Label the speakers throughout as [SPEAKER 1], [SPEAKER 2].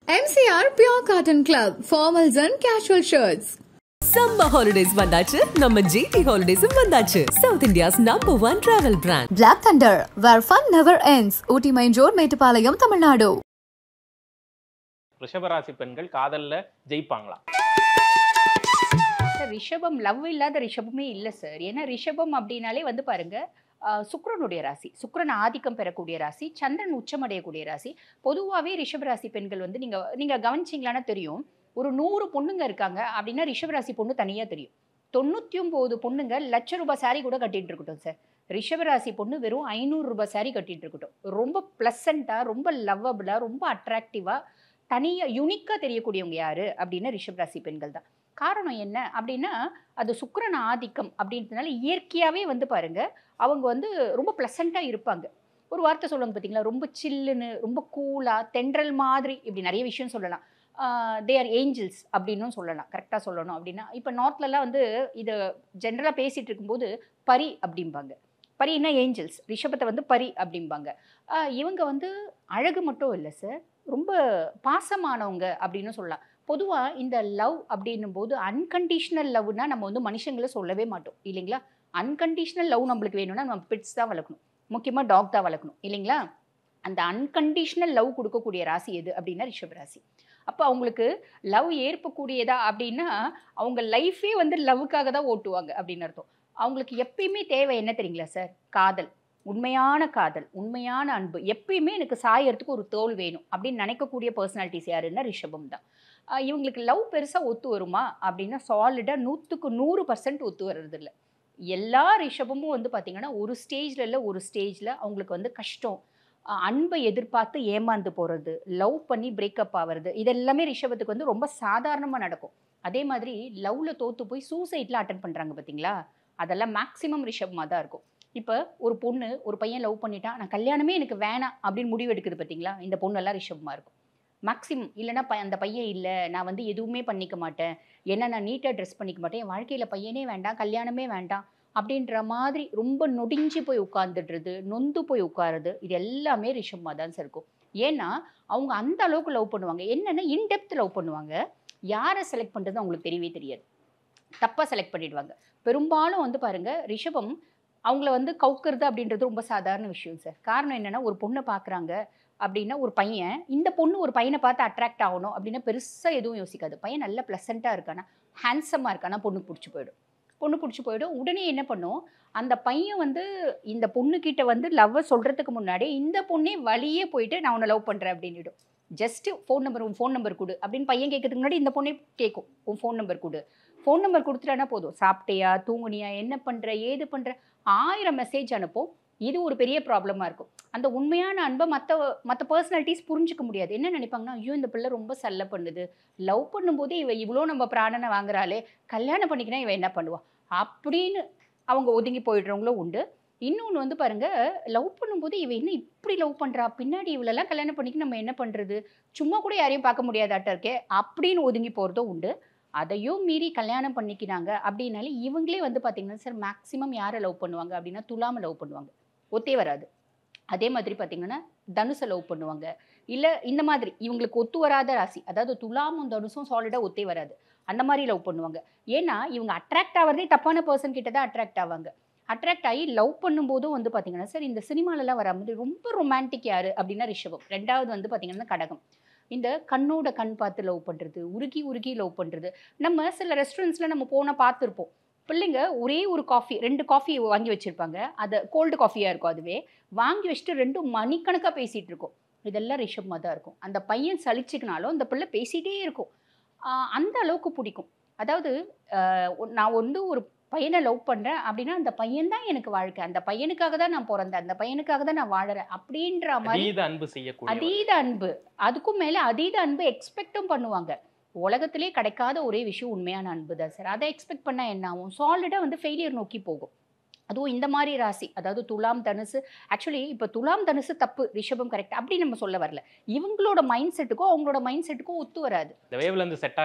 [SPEAKER 1] MCR Pure Cotton Club, formals and casual shirts.
[SPEAKER 2] Summer holidays vandachu, நம்ம GT Holidays vandachu. South India's #1 travel brand.
[SPEAKER 1] Black Thunder, where fun never ends. Ooty Main Road, Mettupalayam, Tamil Nadu.
[SPEAKER 3] ரிஷபராசி பெண்கள் காதல்ல ஜெயிப்பாங்களா?
[SPEAKER 4] Sir, ரிஷபம் love இல்லாத ரிஷபமே இல்லை sir. ஏன்னா ரிஷபம் அப்படின்னாலே வந்து பாருங்க, சுக்கிரனுடைய ராசி, சுக்கிரன் ஆதிக்கம் பெறக்கூடிய ராசி, சந்திரன் உச்சமடையக்கூடிய ராசி. பொதுவாகவே ரிஷபராசி பெண்கள் வந்து நீங்கள் கவனிச்சிங்களான்னா தெரியும், ஒரு 100 பொண்ணுங்க இருக்காங்க அப்படின்னா ரிஷபராசி பொண்ணு தனியாக தெரியும். 99 பொண்ணுங்க ₹1,00,000 சாரி கூட கட்டிட்டு இருக்கட்டும் சார், ரிஷபராசி பொண்ணு வெறும் ₹500 சாரி கட்டிட்டு இருக்கட்டும். ரொம்ப ப்ளசண்ட்டாக, ரொம்ப லவ்வபிளாக, ரொம்ப அட்ராக்டிவாக, தனியாக யூனிக்காக தெரியக்கூடியவங்க யார் அப்படின்னா ரிஷபராசி பெண்கள் தான். காரணம் என்ன அப்படின்னா, அது சுக்கிரன் ஆதிக்கம் அப்படின்றதுனால இயற்கையாகவே வந்து பாருங்க, அவங்க வந்து ரொம்ப ப்ளசண்ட்டாக இருப்பாங்க. ஒரு வார்த்தை சொல்லுவாங்க பார்த்தீங்களா, ரொம்ப சில்லுன்னு, ரொம்ப கூலாக, தென்றல் மாதிரி, இப்படி நிறைய விஷயம் சொல்லலாம். தே ஆர் ஏஞ்சல்ஸ் அப்படின்னும் சொல்லலாம். கரெக்டாக சொல்லணும் அப்படின்னா, இப்போ நார்த்லலாம் வந்து இதை ஜென்ரலாக பேசிகிட்டு இருக்கும்போது பரி அப்படிம்பாங்க. பரின்னா ஏஞ்சல்ஸ், ரிஷபத்தை வந்து பரி அப்படிம்பாங்க. இவங்க வந்து அழகு மட்டும் இல்லை சார், ரொம்ப பாசமானவங்க அப்படின்னு சொல்லலாம். பொதுவாக இந்த லவ் அப்படின்னும் போது அன்கண்டிஷனல் லவ்னா நம்ம வந்து மனுஷங்களை சொல்லவே மாட்டோம் இல்லைங்களா. அன்கண்டிஷனல் லவ் நம்மளுக்கு வேணும்னா நம்ம பெட்ஸ் தான் வளர்க்கணும், முக்கியமாக டாக் தான் வளர்க்கணும் இல்லைங்களா. அந்த அன்கண்டிஷனல் லவ் கொடுக்கக்கூடிய ராசி எது அப்படின்னா ரிஷபராசி. அப்போ அவங்களுக்கு லவ் ஏற்பக்கூடியதா அப்படின்னா அவங்க லைஃபே வந்து லவ்வுக்காக தான் ஓட்டுவாங்க அப்படின்னு அர்த்தம். அவங்களுக்கு எப்பயுமே தேவை என்ன தெரியுங்களா சார், காதல், உண்மையான காதல், உண்மையான அன்பு. எப்பயுமே எனக்கு சாயறதுக்கு ஒரு தோல் வேணும் அப்படின்னு நினைக்கக்கூடிய பர்சனாலிட்டிஸ் யாருன்னா ரிஷபம் தான். இவங்களுக்கு லவ் பெருசாக ஒத்து வருமா அப்படின்னா சாலிடாக 100க்கு 100% ஒத்து வர்றது இல்லை. எல்லா ரிஷபமும் வந்து பார்த்திங்கன்னா ஒரு ஸ்டேஜில் இல்லை ஒரு ஸ்டேஜில் அவங்களுக்கு வந்து கஷ்டம், அன்பை எதிர்பார்த்து ஏமாந்து போகிறது, லவ் பண்ணி பிரேக்கப் ஆகிறது, இதெல்லாமே ரிஷபத்துக்கு வந்து ரொம்ப சாதாரணமாக நடக்கும். அதே மாதிரி லவ்வில் தோற்று போய் சூசைட்லாம் அட்டன் பண்ணுறாங்க பார்த்தீங்களா, அதெல்லாம் மேக்ஸிமம் ரிஷபமாக தான் இருக்கும். இப்போ ஒரு பொண்ணு ஒரு பையன் லவ் பண்ணிட்டான், நான் கல்யாணமே எனக்கு வேணாம் அப்படின்னு முடிவு எடுக்குது பார்த்தீங்களா, இந்த பொண்ணெல்லாம் ரிஷபமாக இருக்கும் மேக்ஸிமம். இல்லைனா அந்த பையன் இல்லை, நான் வந்து எதுவுமே பண்ணிக்க மாட்டேன், ஏன்னா நான் நீட்டாக ட்ரெஸ் பண்ணிக்க மாட்டேன், என் வாழ்க்கையில் பையனே வேண்டாம், கல்யாணமே வேண்டாம் அப்படின்ற மாதிரி ரொம்ப நொடிஞ்சு போய் உட்காந்துடுறது, நொந்து போய் உட்காருறது, இது எல்லாமே ரிஷபமாக தான் சார் இருக்கும். ஏன்னா அவங்க அந்த அளவுக்கு லவ் பண்ணுவாங்க. என்னென்னா இன்டெப்த் லவ் பண்ணுவாங்க. யாரை செலக்ட் பண்ணுறது அவங்களுக்கு தெரியவே தெரியாது, தப்பாக செலக்ட் பண்ணிடுவாங்க. பெரும்பாலும் வந்து பாருங்கள் ரிஷபம் அவங்கள வந்து கவுக்கிறது அப்படின்றது ரொம்ப சாதாரண விஷயம் சார். காரணம் என்னென்னா, ஒரு பொண்ணை பார்க்குறாங்க அப்படின்னா ஒரு பையன், இந்த பொண்ணு ஒரு பையனை பார்த்து அட்ராக்ட் ஆகணும் அப்படின்னா பெருசாக எதுவும் யோசிக்காது. பையன் நல்லா ப்ளசண்ட்டாக இருக்கானா, ஹேண்ட்ஸமாக இருக்கானா, பொண்ணுக்கு பிடிச்சி போயிடும். பொண்ணு பிடிச்சி போயிடும். உடனே என்ன பண்ணும், அந்த பையன் வந்து இந்த பொண்ணுக்கிட்ட வந்து லவ்வை சொல்கிறதுக்கு முன்னாடி இந்த பொண்ணே வழியே போயிட்டு நான் உன்னை லவ் பண்ணுறேன் அப்படின்னுடும். ஜஸ்ட்டு ஃபோன் நம்பர், உன் ஃபோன் நம்பர் கொடு அப்படின்னு பையன் கேட்கறதுக்கு முன்னாடி இந்த பொண்ணே கேட்கும், உன் ஃபோன் நம்பர் கொடு. ஃபோன் நம்பர் கொடுத்துட்டானா போதும், சாப்பிட்டியா, தூங்குனியா, என்ன பண்ணுற, ஏது பண்ணுற, 1000 மெசேஜ் அனுப்பும். இது ஒரு பெரிய ப்ராப்ளமாக இருக்கும். அந்த உண்மையான அன்பை மற்ற பர்சனாலிட்டிஸ் புரிஞ்சிக்க முடியாது. என்ன நினைப்பாங்கன்னா, ஐயோ இந்த பிள்ளை ரொம்ப சல்ல பண்ணுது, லவ் பண்ணும்போதே இவ இவ்வளோ நம்ம பிராணனை வாங்குறாளே, கல்யாணம் பண்ணிக்கினா இவ என்ன பண்ணுவா அப்படின்னு அவங்க ஒதுங்கி போயிடுறவங்களும் உண்டு. இன்னொன்று வந்து பாருங்கள், லவ் பண்ணும்போது இவ என்ன இப்படி லவ் பண்ணுறா, பின்னாடி இவளெல்லாம் கல்யாணம் பண்ணிக்கு நம்ம என்ன பண்ணுறது, சும்மா கூட யாரையும் பார்க்க முடியாதாட்ட இருக்கே அப்படின்னு ஒதுங்கி போகிறதும் உண்டு. அதையும் மீறி கல்யாணம் பண்ணிக்கிறாங்க அப்படின்னாலே இவங்களே வந்து பார்த்திங்கன்னா சார் மேக்ஸிமம் யாரை லவ் பண்ணுவாங்க அப்படின்னா துலாமை லவ் பண்ணுவாங்க, ஒத்தே வராது. அதே மாதிரி பார்த்திங்கன்னா தனுசை லவ் பண்ணுவாங்க. இல்லை இந்த மாதிரி இவங்களுக்கு ஒத்து வராத ராசி, அதாவது துலாமும் தனுசும் சாலிடாக ஒத்தே வராது, அந்த மாதிரி லவ் பண்ணுவாங்க. ஏன்னா இவங்க அட்ராக்ட் ஆகிறதே தப்பான பர்சன் கிட்ட தான் அட்ராக்ட் ஆவாங்க. அட்ராக்ட் ஆகி லவ் பண்ணும்போதும் வந்து பார்த்திங்கன்னா சார் இந்த சினிமாலெலாம் வர மாதிரி ரொம்ப ரொமான்டிக் யார் அப்படின்னா ரிஷபம். ரெண்டாவது வந்து பார்த்திங்கன்னா கடகம். இந்த கண்ணோட கண் பார்த்து லவ் பண்ணுறது, உருகி உருகி லவ் பண்ணுறது. நம்ம சில ரெஸ்டாரண்ட்ஸில் நம்ம போனால் பார்த்துருப்போம், பிள்ளைங்க ஒரே ஒரு காஃபி 2 காஃபி வாங்கி வச்சுருப்பாங்க, அது கோல்டு காஃபியாக இருக்கும், அதுவே வாங்கி வச்சுட்டு 2 மணிக்கணக்காக பேசிகிட்டு இருக்கும். இதெல்லாம் ரிஷபமாக தான் இருக்கும். அந்த பையன் சலிச்சுக்கினாலும் அந்த பிள்ளை பேசிகிட்டே இருக்கும். அந்த அளவுக்கு பிடிக்கும். அதாவது நான் வந்து ஒரு பையனை லவ் பண்ணுறேன் அப்படின்னா அந்த பையன் தான் எனக்கு வாழ்க்கை, அந்த பையனுக்காக தான் நான் பிறந்தேன், அந்த பையனுக்காக தான் நான் வாழறேன் அப்படின்ற மாதிரி அதீத அன்பு. அதுக்கும் மேலே அதீத அன்பு எக்ஸ்பெக்டும் பண்ணுவாங்க. உலகத்திலே கிடைக்காத ஒரே விஷயம் உண்மையான அன்பு தான் சார். அதை எக்ஸ்பெக்ட் பண்ணால் என்ன ஆகும், சாலிடாக வந்து ஃபெயிலியர் நோக்கி போகும். அதுவும் இந்த மாதிரி ராசி, அதாவது துலாம் தனுசு. ஆக்சுவலி இப்போ துலாம் தனுசு தப்பு, ரிஷபம் கரெக்ட் அப்படி நம்ம சொல்ல வரல. இவங்களோட மைண்ட் செட்டுக்கும் அவங்களோட மைண்ட் செட்டுக்கும் ஒத்து வராது,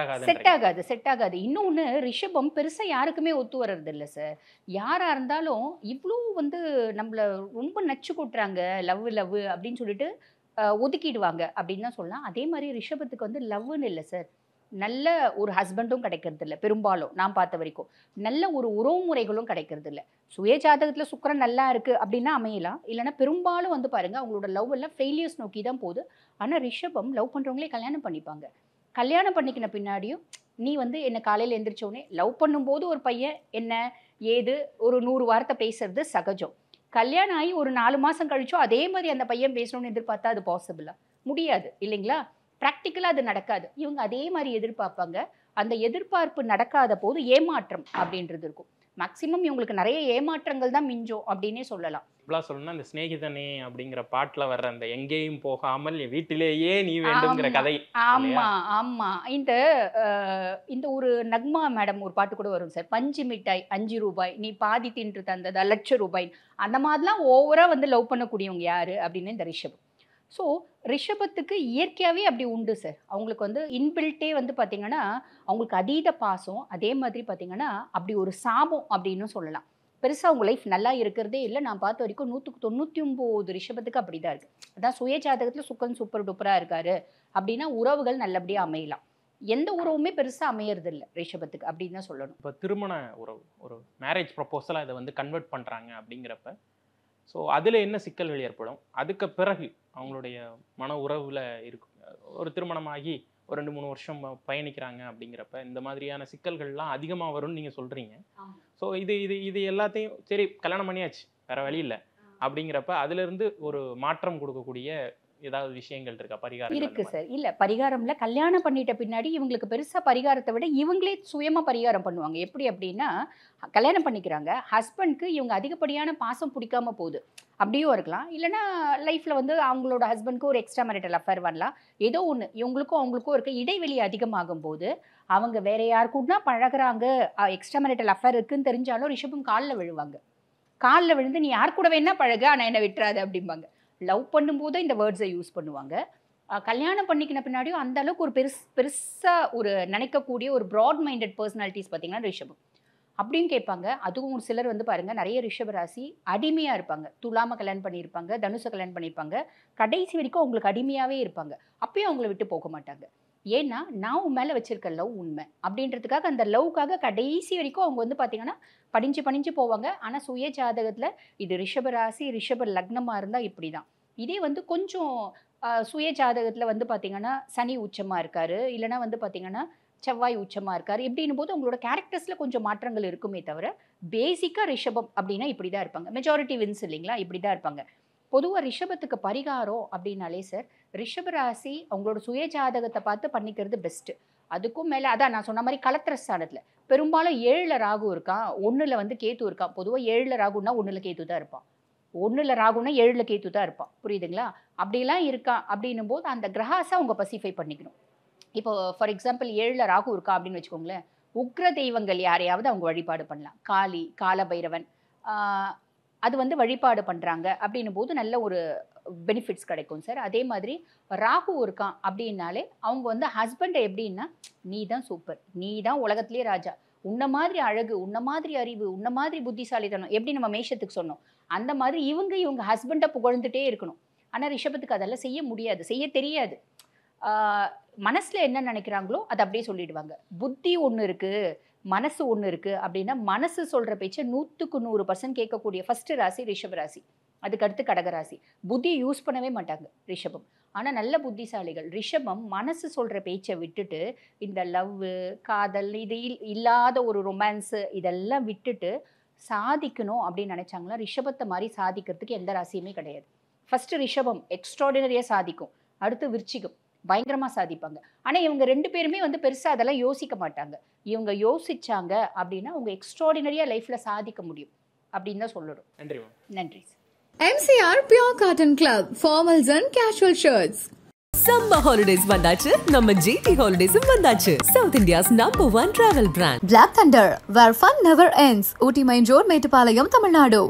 [SPEAKER 4] செட் ஆகாது. இன்னொன்று, ரிஷபம் பெருசாக யாருக்குமே ஒத்து வர்றது இல்லை சார். யாராக இருந்தாலும் இவ்வளோ வந்து நம்மளை ரொம்ப நச்சு கொட்டுறாங்க, லவ் அப்படின்னு சொல்லிட்டு ஒதுக்கிடுவாங்க அப்படின்னு தான் சொல்லலாம். அதே மாதிரி ரிஷபத்துக்கு வந்து லவ்னு இல்லை சார், நல்ல ஒரு ஹஸ்பண்டும் கிடைக்கிறது இல்லை பெரும்பாலும் நான் பார்த்த வரைக்கும். நல்ல ஒரு உறவு முறைகளும் கிடைக்கிறது இல்லை. சுய ஜாதகத்தில் சுக்கிரன் நல்லா இருக்குது அப்படின்னா அமையலாம், இல்லைன்னா பெரும்பாலும் வந்து பாருங்கள் அவங்களோட லவ் எல்லாம் ஃபெயிலியர்ஸ் நோக்கி தான் போகுது. ஆனால் ரிஷபம் லவ் பண்ணுறவங்களே கல்யாணம் பண்ணிப்பாங்க. கல்யாணம் பண்ணிக்கின பின்னாடியும் நீ வந்து என்னை காலையில் எந்திரிச்சோடனே லவ் பண்ணும்போது ஒரு பையன் என்ன ஏது ஒரு 100 வார்த்தை பேசுறது சகஜம். கல்யாணம் ஆகி ஒரு 4 மாதம் கழிச்சோ அதே மாதிரி அந்த பையன் பேசணும்னு எதிர்பார்த்தா அது பாசிபிளா? முடியாது இல்லைங்களா? ப்ராக்டிக்கலாக அது நடக்காது. இவங்க அதே மாதிரி எதிர்பார்ப்பாங்க. அந்த எதிர்பார்ப்பு நடக்காத போது ஏமாற்றம் அப்படின்றது இருக்கும். மேக்சிமம் இவங்களுக்கு நிறைய ஏமாற்றங்கள் தான் மிஞ்சோம் அப்படின்னே சொல்லலாம்.
[SPEAKER 3] இப்பெல்லாம் சொல்லணும்னா இந்த சிநேகிதனே அப்படிங்கிற பாட்டுல வர்ற அந்த எங்கேயும் போகாமல் வீட்டிலேயே நீ வேண்டுங்கிற கதை.
[SPEAKER 4] ஆமா ஆமா. இந்த ஒரு நக்மா மேடம் ஒரு பாட்டு கூட வரும் சார், பஞ்சு மிட்டாய் 5 ரூபாய் நீ பாதி தின்று தந்தது ₹1,00,000. அந்த மாதிரிலாம் ஓவரா வந்து லவ் பண்ணக்கூடியவங்க யாரு அப்படின்னு இந்த ரிஷபம். ஸோ ரிஷபத்துக்கு இயற்கையாகவே அப்படி உண்டு சார். அவங்களுக்கு வந்து இன்பில்ட்டே வந்து பார்த்திங்கன்னா அவங்களுக்கு அதீத பாசம், அதே மாதிரி பார்த்திங்கன்னா அப்படி ஒரு சாபம் அப்படின்னு சொல்லலாம். பெருசாக அவங்க லைஃப் நல்லா இருக்கிறதே இல்லை. நான் பார்த்த வரைக்கும் 199 ரிஷபத்துக்கு அப்படி தான் இருக்குது. அதான் சுய ஜாதகத்தில் சுக்கன் சூப்பர் டூப்பராக இருக்காரு அப்படின்னா உறவுகள் நல்லபடியாக அமையலாம். எந்த உறவுமே பெருசாக அமையறதில்லை ரிஷபத்துக்கு அப்படின்னு தான் சொல்லணும்.
[SPEAKER 3] இப்போ திருமண உறவு ஒரு மேரேஜ் ப்ரப்போசலாக இதை வந்து கன்வெர்ட் பண்ணுறாங்க அப்படிங்கிறப்ப ஸோ அதில் என்ன சிக்கல்கள் ஏற்படும்? அதுக்கு பிறகு அவங்களுடைய மன உறவில் இருக்கும் ஒரு திருமணமாகி ஒரு 2-3 வருஷம் பயணிக்கிறாங்க அப்படிங்கிறப்ப இந்த மாதிரியான சிக்கல்கள்லாம் அதிகமாக வரும்னு நீங்கள் சொல்கிறீங்க. ஸோ இது எல்லாத்தையும் சரி கல்யாணம் பண்ணியாச்சு வேறு வழி இல்லை அப்படிங்கிறப்ப அதுலேருந்து ஒரு மாற்றம் கொடுக்கக்கூடிய ஏதாவது விஷயங்கள் இருக்கா? பரிகாரம்
[SPEAKER 4] இருக்கு சார். இல்ல பரிகாரம்ல கல்யாணம் பண்ணிட்ட பின்னாடி இவங்களுக்கு பெருசா பரிகாரத்தை விட இவங்களே சுயமா பரிகாரம் பண்ணுவாங்க. எப்படி அப்படின்னா கல்யாணம் பண்ணிக்கிறாங்க, ஹஸ்பண்ட்க்கு இவங்க அதிகப்படியான பாசம் பிடிக்காம போகுது அப்படியும் இருக்கலாம். இல்லைன்னா லைஃப்ல வந்து அவங்களோட ஹஸ்பண்ட்க்கு ஒரு எக்ஸ்ட்ரா மேரிட்டல் அஃபேர் வரலாம். ஏதோ ஒன்று இவங்களுக்கும் அவங்களுக்கும் இருக்க இடைவெளி அதிகமாகும் போது அவங்க வேற யார் கூடனா பழகுறாங்க, எக்ஸ்ட்ரா மேரிட்டல் அஃபேர் இருக்குன்னு தெரிஞ்சாலும் ரிஷபம் காலில் விழுவாங்க. காலில் விழுந்து நீ யார் கூட வேணா பழகு ஆனால் என்னை விட்டுறாது அப்படிம்பாங்க. லவ் பண்ணும்போது இந்த வேர்ட்ஸை யூஸ் பண்ணுவாங்க. கல்யாணம் பண்ணிக்கின பின்னாடியும் அந்த அளவுக்கு ஒரு பெருசாக ஒரு நினைக்கக்கூடிய ஒரு ப்ராட் மைண்டட் பர்சனாலிட்டிஸ் பார்த்தீங்கன்னா ரிஷபம் அப்படின்னு கேட்பாங்க. அதுவும் ஒரு சிலர் வந்து பாருங்கள் நிறைய ரிஷப ராசி அடிமையாக இருப்பாங்க. துலாம கல்யாணம் பண்ணியிருப்பாங்க, தனுசை கல்யாணம் பண்ணியிருப்பாங்க, கடைசி வரைக்கும் அவங்களுக்கு அடிமையாகவே இருப்பாங்க. அப்பயும் அவங்கள விட்டு போக மாட்டாங்க. ஏன்னா நான் உன் மேலே வச்சிருக்க லவ் உண்மை அப்படின்றதுக்காக அந்த லவ்க்காக கடைசி வரைக்கும் அவங்க வந்து பார்த்தீங்கன்னா பணிஞ்சு போவாங்க. ஆனால் சுய ஜாதகத்தில் இது ரிஷப ராசி ரிஷப லக்னமாக இருந்தால் இப்படி தான். இதே வந்து கொஞ்சம் சுய ஜாதகத்தில் வந்து பார்த்திங்கன்னா சனி உச்சமாக இருக்காரு, இல்லைனா வந்து பார்த்திங்கன்னா செவ்வாய் உச்சமாக இருக்காரு, இப்படின்னும் போது அவங்களோட கேரக்டர்ஸில் கொஞ்சம் மாற்றங்கள் இருக்குமே தவிர பேசிக்காக ரிஷபம் அப்படின்னா இப்படி தான் இருப்பாங்க. மெஜாரிட்டி வின்ஸ் இல்லைங்களா, இப்படி தான் இருப்பாங்க. பொதுவாக ரிஷபத்துக்கு பரிகாரம் அப்படின்னாலே சார் ரிஷப ராசி அவங்களோட சுய ஜாதகத்தை பார்த்து பண்ணிக்கிறது பெஸ்ட்டு. அதுக்கும் மேலே அதான் நான் சொன்ன மாதிரி கலத்திர ஸ்தானத்தில் பெரும்பாலும் 7ல் ராகு இருக்கான், 1ல் வந்து கேத்து இருக்கான். பொதுவாக 7ல் ராகுன்னா 1ல் கேத்து தான் இருப்பான், 1ல் ராகுன்னா 7ல் கேத்து தான் இருப்பான். புரியுதுங்களா? அப்படிலாம் இருக்கான் அப்படின்னும் போது அந்த கிரகாஸை அவங்க பசிஃபை பண்ணிக்கணும். இப்போ ஃபார் எக்ஸாம்பிள் 7ல் ராகு இருக்கா அப்படின்னு வச்சுக்கோங்களேன், உக்ர தெய்வங்கள் யாரையாவது அவங்க வழிபாடு பண்ணலாம். காளி, காலபைரவன் அது வந்து வழிபாடு பண்ணுறாங்க அப்படின்னும் போது நல்ல ஒரு பெனிஃபிட்ஸ் கிடைக்கும் சார். அதே மாதிரி ராகு இருக்கான் அப்படின்னாலே அவங்க வந்து ஹஸ்பண்டை எப்படின்னா நீ தான் சூப்பர், நீ தான் உலகத்திலே ராஜா, உன்ன மாதிரி அழகு, உன்ன மாதிரி அறிவு, உன்ன மாதிரி புத்திசாலித்தனம், எப்படி நம்ம மேஷத்துக்கு சொன்னோம் அந்த மாதிரி இவங்க ஹஸ்பண்டை புகழ்ந்துட்டே இருக்கணும். ஆனால் ரிஷபத்துக்கு அதெல்லாம் செய்ய முடியாது, செய்ய தெரியாது. மனசில் என்ன நினைக்கிறாங்களோ அதை அப்படியே சொல்லிடுவாங்க. புத்தி ஒன்று இருக்குது, மனசு ஒன்று இருக்குது அப்படின்னா மனசு சொல்கிற பேச்சை 100க்கு 100% கேட்கக்கூடிய ஃபஸ்ட்டு ராசி ரிஷப ராசி. அதுக்கடுத்து கடகராசி. புத்தியை யூஸ் பண்ணவே மாட்டாங்க ரிஷபம். ஆனால் நல்ல புத்திசாலிகள் ரிஷபம் மனசு சொல்கிற பேச்சை விட்டுட்டு இந்த லவ்வு, காதல், இது இல்லாத ஒரு ரொமான்ஸு இதெல்லாம் விட்டுட்டு சாதிக்கணும் அப்படின்னு நினச்சாங்களா ரிஷபத்தை மாதிரி சாதிக்கிறதுக்கு எந்த ராசியுமே கிடையாது. ஃபஸ்ட்டு ரிஷபம் எக்ஸ்ட்ராடினரியாக சாதிக்கும், அடுத்து விருச்சிகம் பயங்கரமாக சாதிப்பாங்க. ஆனால் இவங்க 2 பேருமே வந்து பெருசாக அதெல்லாம் யோசிக்க மாட்டாங்க. இவங்க யோசிச்சாங்க அப்படின்னா அவங்க எக்ஸ்ட்ராடினரியாக லைஃப்பில் சாதிக்க முடியும் அப்படின்னு தான் சொல்லணும்.
[SPEAKER 3] நன்றி.
[SPEAKER 4] நன்றி.
[SPEAKER 1] MCR Pure Cotton Club, formals and casual shirts.
[SPEAKER 2] Summer holidays வந்தாச்சு, நம்ம ஜிடி ஹாலிடேஸும் வந்தாச்சு. South India's number 1 travel brand
[SPEAKER 1] Black Thunder, where fun never ends. Ooty Main Road, Mettupalayam, Tamil Nadu.